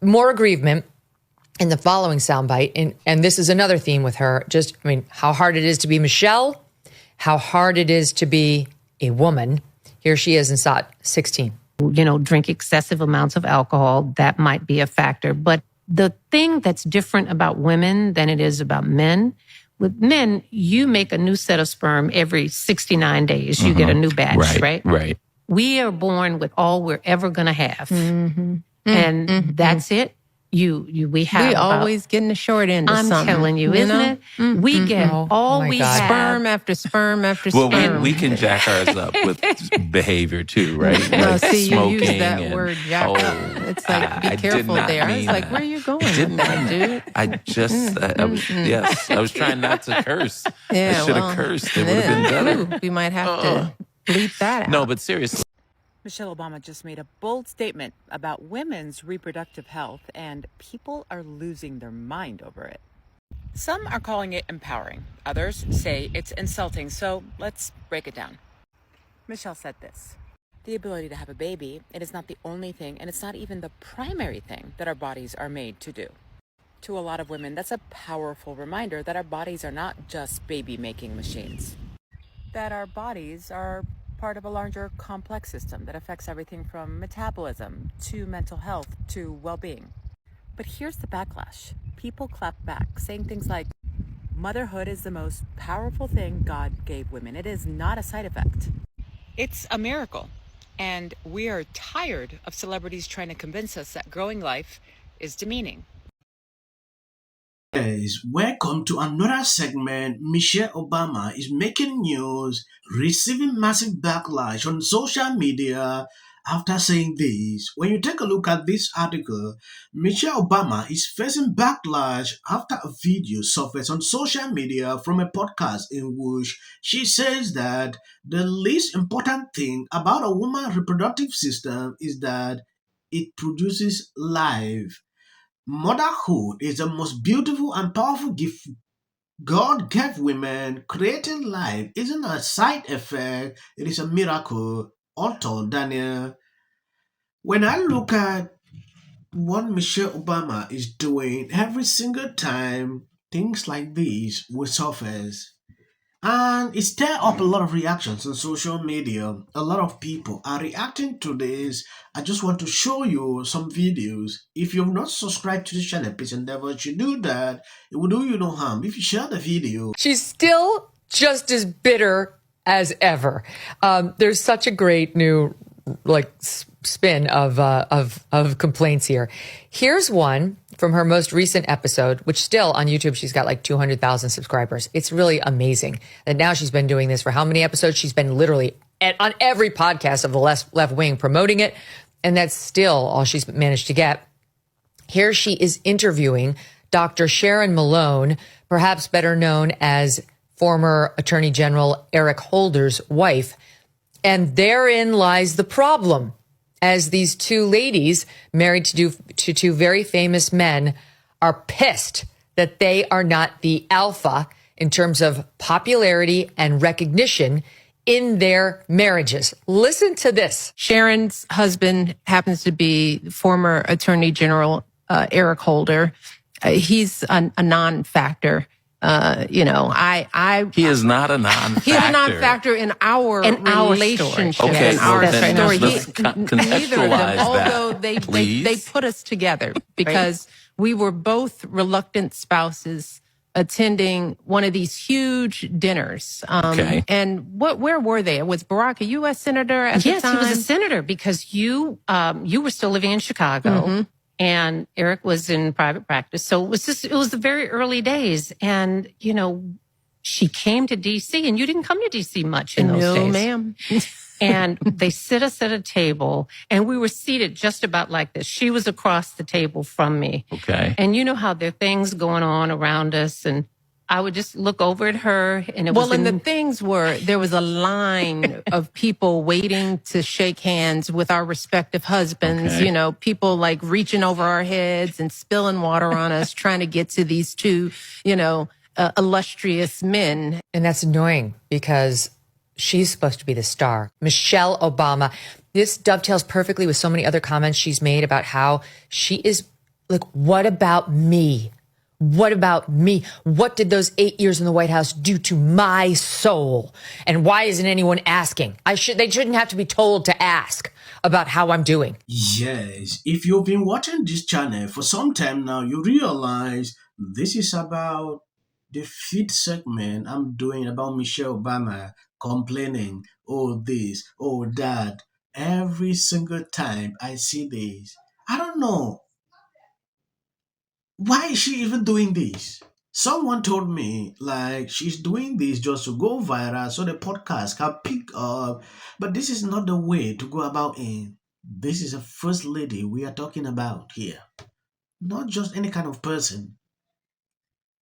more aggrievement in the following soundbite. And this is another theme with her. How hard it is to be Michelle, how hard it is to be a woman. Here she is in SOT 16. Drink excessive amounts of alcohol, that might be a factor. But the thing that's different about women than it is about men, with men, you make a new set of sperm every 69 days. You get a new batch, right? Right. We are born with all we're ever going to have. And that's it. We always getting the short end of I'm something. Telling you, isn't it? We get all we have. Sperm after sperm after sperm. Well, we can jack ours up with behavior too, right? No, see, you use smoking that word, jack up. It's like, be careful there. I was like, where are you going with that, dude? I was trying not to curse. Yeah, I should have cursed. It would have been better. We might have to bleep that out. No, but seriously. Michelle Obama just made a bold statement about women's reproductive health, and people are losing their mind over it. Some are calling it empowering. Others say it's insulting. So let's break it down. Michelle said this: the ability to have a baby, it is not the only thing, and it's not even the primary thing that our bodies are made to do. To a lot of women, that's a powerful reminder that our bodies are not just baby-making machines. That our bodies are part of a larger complex system that affects everything from metabolism to mental health to well-being. But here's the backlash. People clap back, saying things like, motherhood is the most powerful thing God gave women. It is not a side effect. It's a miracle. And we are tired of celebrities trying to convince us that growing life is demeaning. Guys, welcome to another segment. Michelle Obama is making news, receiving massive backlash on social media after saying this. When you take a look at this article, Michelle Obama is facing backlash after a video surfaced on social media from a podcast in which she says that the least important thing about a woman's reproductive system is that it produces life. Motherhood is the most beautiful and powerful gift God gave women. Creating life isn't a side effect, it is a miracle. Author Daniel. When I look at what Michelle Obama is doing, every single time things like these will surface. And it stirred up a lot of reactions on social media. A lot of people are reacting to this. I just want to show you some videos. If you've not subscribed to this channel, please endeavor to do that. It will do you no harm if you share the video. She's still just as bitter as ever. There's such a great new spin of complaints here. Here's one from her most recent episode, which still on YouTube, she's got 200,000 subscribers. It's really amazing that now she's been doing this for how many episodes? She's been literally on every podcast of the left wing promoting it. And that's still all she's managed to get. Here she is interviewing Dr. Sharon Malone, perhaps better known as former Attorney General Eric Holder's wife. And therein lies the problem, as these two ladies married to two very famous men are pissed that they are not the alpha in terms of popularity and recognition in their marriages. Listen to this. Sharon's husband happens to be former Attorney General Eric Holder. He's a non-factor. He is not a non-factor. He's a non-factor in our relationship, okay, in our story. Let's Neither of them, although that, they put us together because we were both reluctant spouses attending one of these huge dinners. And where were they? Was Barack a U.S. senator at the time? Yes, he was a senator because you were still living in Chicago. Mm-hmm. And Eric was in private practice. So it was the very early days. And, she came to D.C. and you didn't come to D.C. much in those days. No, ma'am. And they sit us at a table and we were seated just about like this. She was across the table from me. Okay. And you know how there are things going on around us, and I would just look over at her and the things were, there was a line of people waiting to shake hands with our respective husbands, people reaching over our heads and spilling water on us, trying to get to these two, illustrious men. And that's annoying because she's supposed to be the star. Michelle Obama. This dovetails perfectly with so many other comments she's made about how she is like, what about me? What about me? What did those 8 years in the White House do to my soul? And why isn't anyone asking? They shouldn't have to be told to ask about how I'm doing. Yes, if you've been watching this channel for some time now, you realize this is about the fifth segment I'm doing about Michelle Obama complaining, oh this, oh that. Every single time I see this, I don't know. Why is she even doing this? Someone told me like she's doing this just to go viral so the podcast can pick up. But this is not the way to go about it. This is a first lady we are talking about here. Not just any kind of person.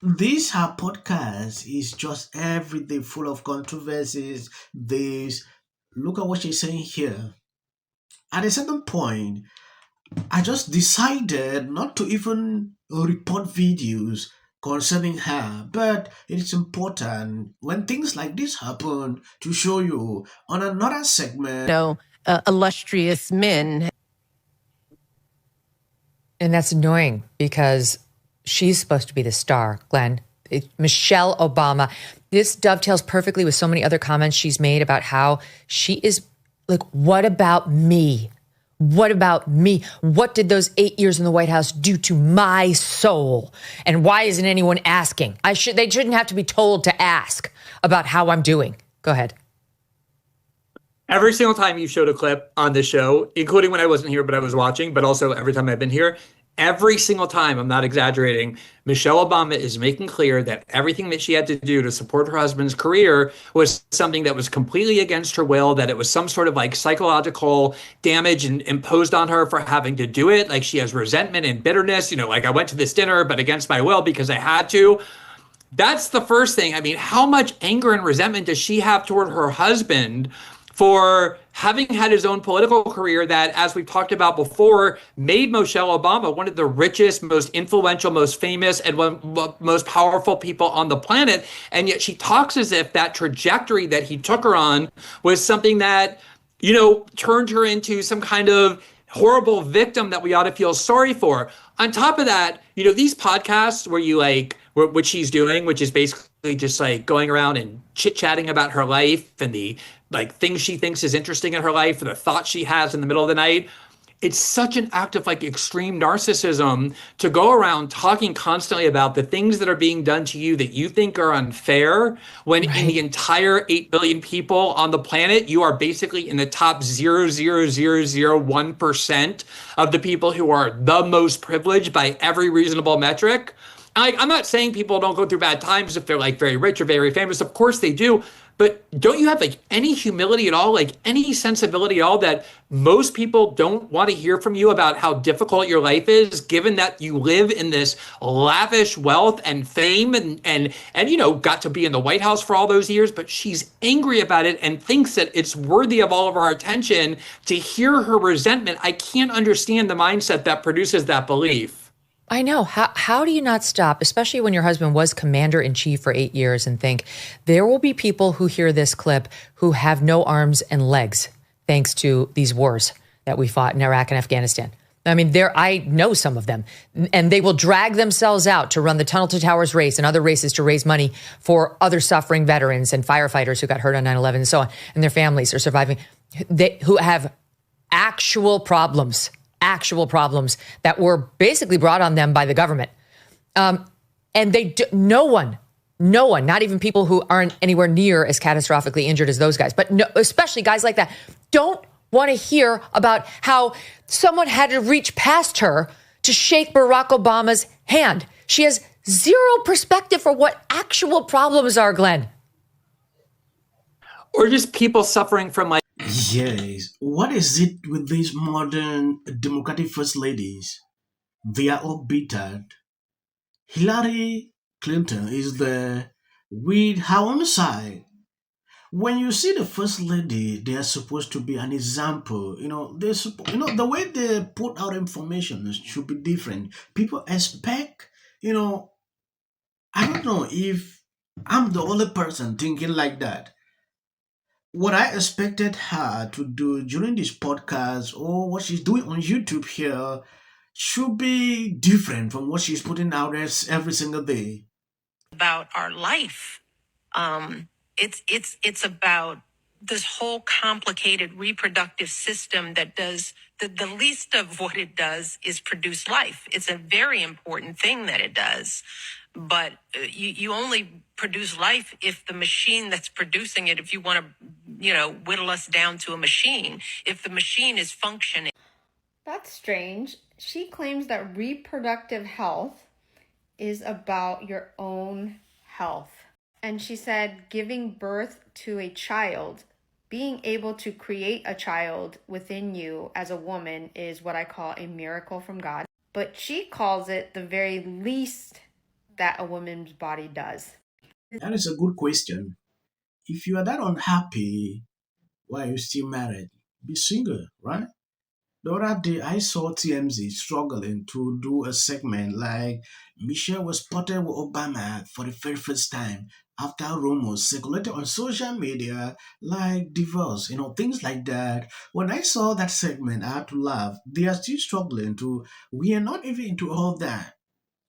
This her podcast is just everything full of controversies. This look at what she's saying here. At a certain point, I just decided not to even report videos concerning her, but it's important when things like this happen to show you on another segment. Illustrious men. And that's annoying because she's supposed to be the star, Glenn. Michelle Obama. This dovetails perfectly with so many other comments she's made about how she is like, what about me? What about me? What did those 8 years in the White House do to my soul? And why isn't anyone asking? They shouldn't have to be told to ask about how I'm doing. Go ahead. Every single time you showed a clip on the show, including when I wasn't here, but I was watching, but also every time I've been here, every single time, I'm not exaggerating, Michelle Obama is making clear that everything that she had to do to support her husband's career was something that was completely against her will, that it was some sort of like psychological damage and imposed on her for having to do it. Like she has resentment and bitterness, like I went to this dinner, but against my will because I had to. That's the first thing. I mean, how much anger and resentment does she have toward her husband for having had his own political career that, as we've talked about before, made Michelle Obama one of the richest, most influential, most famous, and most powerful people on the planet. And yet she talks as if that trajectory that he took her on was something that, turned her into some kind of horrible victim that we ought to feel sorry for. On top of that, these podcasts where you what she's doing, which is basically just like going around and chit-chatting about her life and the things she thinks is interesting in her life or the thoughts she has in the middle of the night. It's such an act of extreme narcissism to go around talking constantly about the things that are being done to you that you think are unfair, when in the entire 8 billion people on the planet, you are basically in the top 0.00001% of the people who are the most privileged by every reasonable metric. I'm not saying people don't go through bad times if they're very rich or very famous. Of course they do. But don't you have any humility at all, any sensibility at all that most people don't want to hear from you about how difficult your life is, given that you live in this lavish wealth and fame and got to be in the White House for all those years, but she's angry about it and thinks that it's worthy of all of our attention. To hear her resentment, I can't understand the mindset that produces that belief. I know. How do you not stop, especially when your husband was commander-in-chief for 8 years, and think there will be people who hear this clip who have no arms and legs thanks to these wars that we fought in Iraq and Afghanistan. I mean, I know some of them, and they will drag themselves out to run the Tunnel to Towers race and other races to raise money for other suffering veterans and firefighters who got hurt on 9/11 and so on, and their families are surviving, who have actual problems that were basically brought on them by the government. And no one, not even people who aren't anywhere near as catastrophically injured as those guys, but especially guys like that, don't want to hear about how someone had to reach past her to shake Barack Obama's hand. She has zero perspective for what actual problems are, Glenn. Or just people suffering from Yes, what is it with these modern Democratic first ladies? They are all bittered. Hillary Clinton is there with her own side. When you see the first lady, they are supposed to be an example. The way they put out information should be different. People expect, I don't know if I'm the only person thinking like that. What I expected her to do during this podcast or what she's doing on YouTube here should be different from what she's putting out there every single day. About our life. It's about this whole complicated reproductive system that does the least of what it does is produce life. It's a very important thing that it does, but you only produce life if the machine that's producing it, if you want to, whittle us down to a machine, if the machine is functioning. That's strange. She claims that reproductive health is about your own health. And she said giving birth to a child, being able to create a child within you as a woman is what I call a miracle from God. But she calls it the very least that a woman's body does. That is a good question. If you are that unhappy, why are you still married? Be single, right? The other day, I saw TMZ struggling to do a segment like Michelle was spotted with Obama for the very first time after rumors circulated on social media like divorce, things like that. When I saw that segment, I had to laugh. They are still struggling we are not even into all that.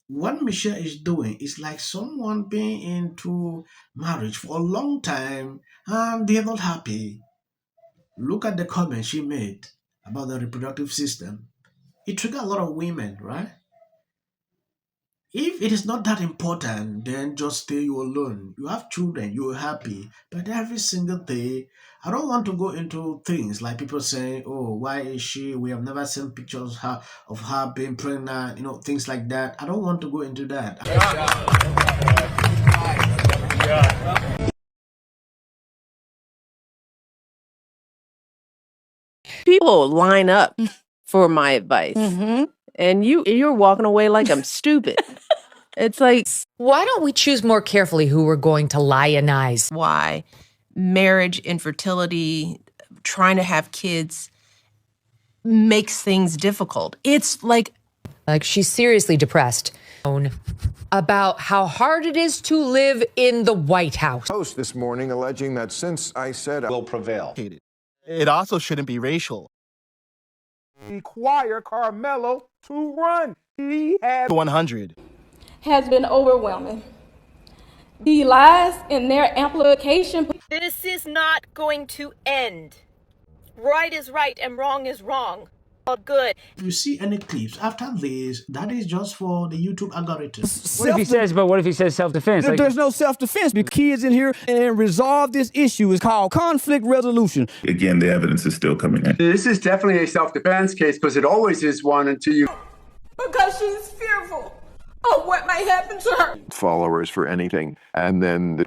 What Michelle is doing is like someone being into marriage for a long time and they're not happy. Look at the comment she made about the reproductive system. It triggered a lot of women, right? If it is not that important, then just stay you alone. You have children, you're happy. But every single day, I don't want to go into things like people saying, oh, why is she? We have never seen pictures of her being pregnant, things like that. I don't want to go into that. People line up for my advice, and you're walking away like I'm stupid. It's like, Why don't we choose more carefully who we're going to lionize? Why marriage, infertility, trying to have kids makes things difficult. It's like She's seriously depressed about how hard it is to live in the White House. Post this morning alleging that since I said I will prevail. It also shouldn't be racial. Require Carmelo to run. He had 100. Has been overwhelming. The lies and their amplification. This is not going to end. Right is right and wrong is wrong. All good. If you see any clips after this, that is just for the YouTube algorithm. What if he says self-defense? There's no self-defense because kids in here and resolve this issue is called conflict resolution. Again, the evidence is still coming in. This is definitely a self-defense case because it always is one until you... Because she's fearful of what might happen to her. followers for anything, and then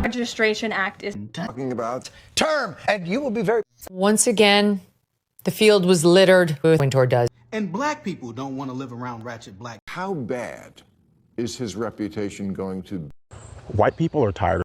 Registration Act is talking about term, and you will be very... Once again, the field was littered with Wintour does. And black people don't want to live around ratchet black. How bad is his reputation going to be? White people are tired